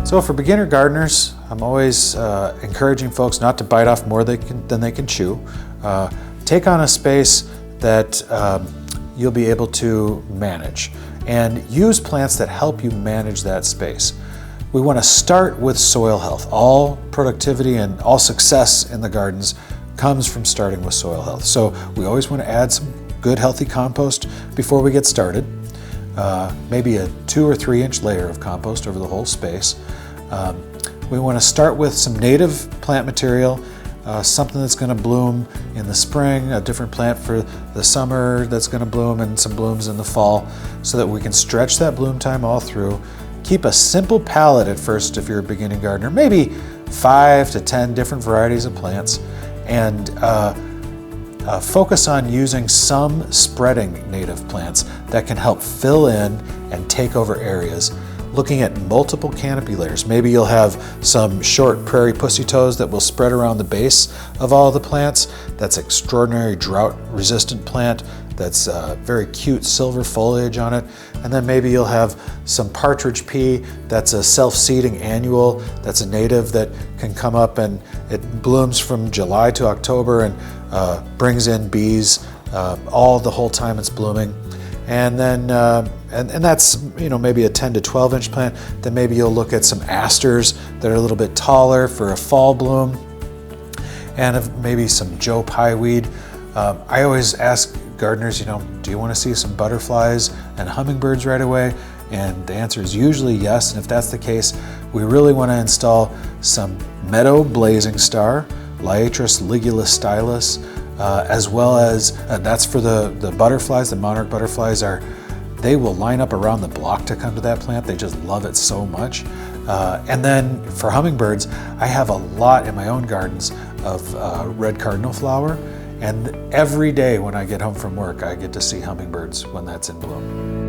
So for beginner gardeners, I'm always encouraging folks not to bite off more than they can chew. Take on a space that you'll be able to manage and use plants that help you manage that space. We want to start with soil health. All productivity and all success in the gardens comes from starting with soil health. So we always want to add some good healthy compost before we get started. Maybe a 2 or 3 inch layer of compost over the whole space. We want to start with some native plant material, something that's going to bloom in the spring, a different plant for the summer that's going to bloom, and some blooms in the fall, so that we can stretch that bloom time all through. Keep a simple palette at first if you're a beginning gardener, maybe 5 to 10 different varieties of plants, and focus on using some spreading native plants that can help fill in and take over areas. Looking at multiple canopy layers. Maybe you'll have some short prairie pussy toes that will spread around the base of all the plants. That's extraordinary drought resistant plant that's very cute silver foliage on it. And then maybe you'll have some partridge pea that's a self-seeding annual, that's a native that can come up and it blooms from July to October and brings in bees all the whole time it's blooming. And then and that's maybe a 10 to 12 inch plant. Then maybe you'll look at some asters that are a little bit taller for a fall bloom, and maybe some Joe Pye weed. I always ask gardeners, do you want to see some butterflies and hummingbirds right away? And the answer is usually yes. And if that's the case, we really want to install some meadow blazing star, Liatris ligula stylus, as well as that's for the butterflies. The monarch butterflies they will line up around the block to come to that plant. They just love it so much. And then for hummingbirds, I have a lot in my own gardens of red cardinal flower, and every day when I get home from work, I get to see hummingbirds when that's in bloom.